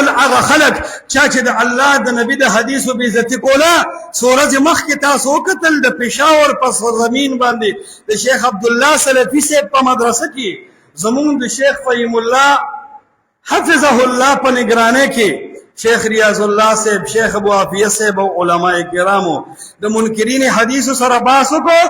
وکتل هغه خلک چا چې د الله د نبی د حدیثو بې عزتي کوله سورج مخکې تاسو وکتل د پېښور په زمین باندې د شیخ عبدالله سلفي صاحب په مدرسه کې زمونږ د شیخ فهیم الله حفظه الله په نگرانۍ کې شیخ ریاض الله صاحب شیخ ابو عافیه صاحب او علماء کرامو د منکرین حدیث سره باس وکړو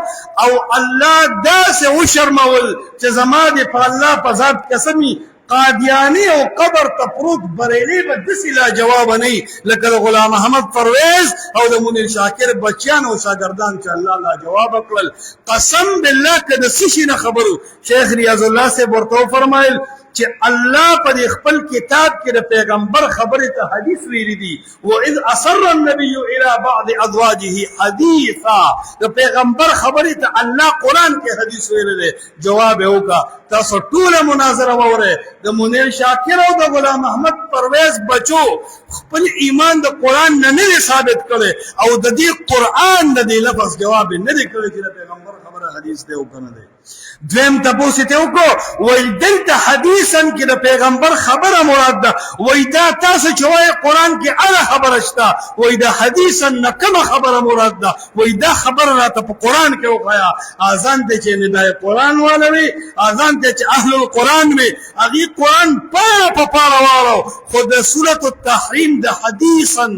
او الله داسې وشرمول چې زما د په الله په ذات قسمي قادیانی او قبر ته پروت بریلی به داسې لا جواب نه لکه د غلام محمد پرویز او د منیر شاکر بچیان او شاګردان چې الله لا جواب کړل قسم بالله که د څه شي نه خبرو شیخ ریاض الله صاحب ورته وفرمایل چې الله په خپل کتاب کې د پیغمبر خبره ته حدیث ویلي دي واذ اصر النبي الى بعض ازواجه حديثا د پیغمبر خبره ته الله قران کې حدیث ویلي دي جواب وکا تاسو ټول مناظره وره د منیر شاکر او د غلام محمد پرویز بچو خپل ایمان د قران نه ثابت کړي او د دې قران د لفظ جواب نه دی کړی چې د پیغمبر خبره حدیث دی او کنه دی دویم تاسو ته وکړو وای دلته حدیثاً کې د پیغمبر خبره مراد ده وای دا تاسو چې وای قران کې اړه خبره شته وای دا حدیثاً نه کومه خبره مراد ده وای دا خبره راته په قران کې وخایا اذان ته چې ندای قران والوي اذان ته چې اهل القران وي هغه قران په پاره خو د سوره التحریم د حدیثاً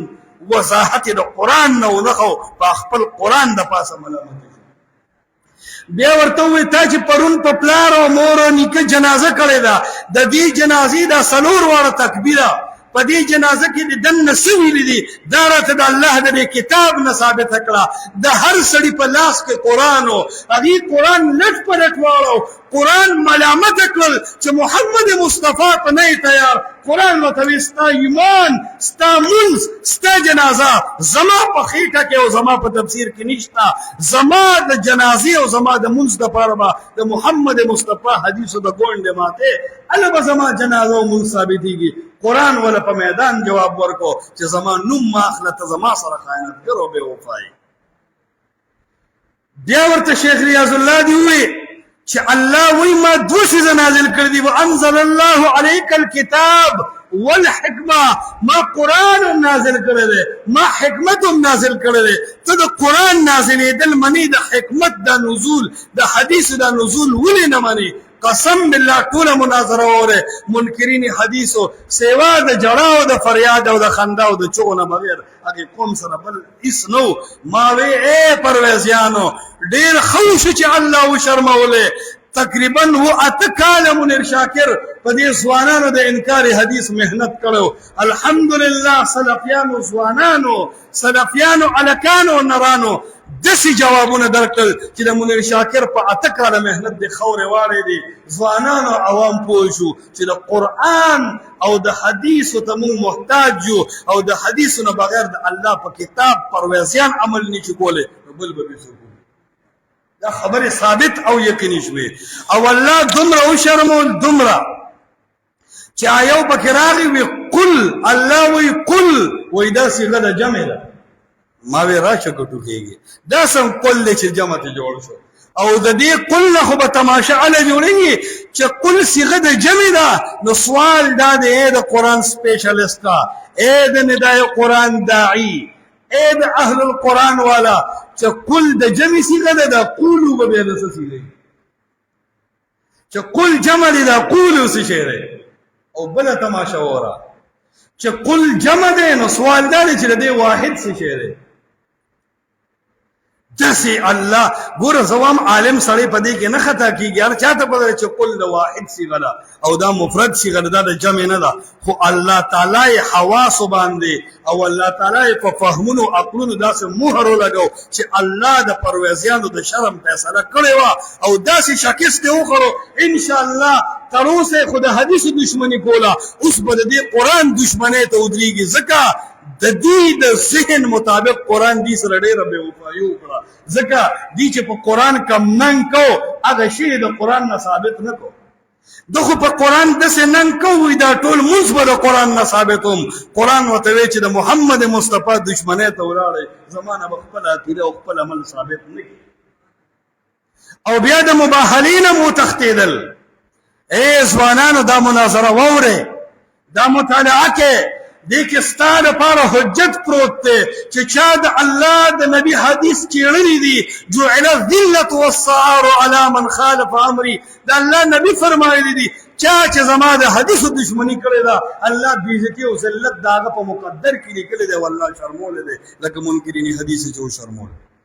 وضاحت د قران نو نخو په خپل قران د پاسه ملامت بیا ورته وي تا چې پرون په پلار او مور او نیکه جنازه کړې ده د دې جنازې د سلور واره تکبیره په دې جنازه کې د دن سویل دي دا راته د الله د کتاب نه ثابت کړه د هر سړي په لاس کې قران او هغه قران لټ پټ واړو قران ملامت کړل چې محمد مصطفی په نه تیار قران متوي ستا ایمان ستا منز ستا جنازه زما په خېټه کې او زما په تفسیر کې نشتا زما د جنازې او زما د منز د پاره د محمد مصطفی حدیثو د ګوند ماته الله زما جنازه او منز ثابتيږي قران ولا په میدان جواب ورکو چې زما نوم ماخله ته زما سره خیانت کړو به وفای بیا ورته شیخ ریاض الله دی وی چې الله وی ما دوسي نازل کړ دي وانزل الله عليك الكتاب والحکمه ما قران نازل کړی دی ما حکمت نازل کړی دی ته د قران نازلېدل منی د حکمت د نزول د حدیث د نزول ولې نه منی قسم بالله ټول مناظره وره منکرین حدیثو سیوا د جړاو د فریاد او د خندا او د چغونه بغیر هغه قوم سره بل اس نو ما وی اے پرویزیانو ډیر خوش چې الله و شرموله تقریبا هو اتکال منیر شاکر په دې ځوانانو د انکار حدیث مهنت کړو الحمدلله سلفیانو ځوانانو سلفیانو الکانو نرانو دسی جوابونه درکړل چې د منیر شاکر په اتکاله مهنت د خورې واړې دي ځوانانو عوام پوه شو چې د قرآن او د حدیثو ته موږ محتاج یو او د حدیثو نه بغیر د الله په کتاب پرویزیان عمل نشي کولی بل به دا خبره ثابت او یقیني شوې او الله دومره وشرمول دومره چې یو پکې راغی وی قل الله وی قل وی دا صيغه د جمع ده ما وی راشه کوټو کېږي دا سم قل چې جمع ته جوړ شو او د دې قل نه خو به تماشا علی جوړیږي چې قل صيغه د جمع ده نو سوال دا دی د قران سپیشلیسټ اے د ندای قران داعی اے د اهل القران والا چې قل د جمع صيغه ده د قولو به د څه صيغه چې قل جمع ده قولو څه شی ده او بل تماشا وره چې قل جمع ده نو سوال دا دی چې د واحد څه شی ده دسی الله ګور زوام عالم سړی پدې کې نه خطا کیږي هر چاته پدې چې کل د واحد صيغه ده او دا مفرد صيغه ده د جمع نه ده خو الله تعالی حواس باندې او الله تعالی په فهمونو عقلونو داسې مهر لګاو چې الله د پرويزيانو د شرم فیصله کړې و او داسې شکست وکړو ان شاء الله تر اوسه خو د حدیث دشمنی کوله اوس به د قرآن دشمنی ته ودرېږي ځکه د دې د ذهن مطابق قرآن دې سره ډېره بې وفایي وکړه ځکه دې چې په قرآن کم ننګ کو هغه شی د قرآن نه ثابت نه کو د خو په قرآن داسې ننګ کوئ دا ټول مونځ به د قرآن نه ثابت هم قرآن ورته وایي چې د محمد مصطفی دشمنۍ ته ولاړئ زمانه به خپله عقیده او خپل عمل ثابت نه کړي او بیا د مباهلین مو تښتېدل ای ځوانانو دا مناظره واورئ دا مطالعه کې دې کې ستا لپاره حجت پروت دی چې چا د الله د نبي حدیث چیړلی دي جعل الذلة والصغار على من خالف امري د الله نبی فرمایلی دي چا چې زما د حدیثو دشمنی کړې ده الله بیزتی او ذلت د هغه په مقدر کې لیکلی دی والله شرمولی دی لکه منکرین حدیث چې شرمول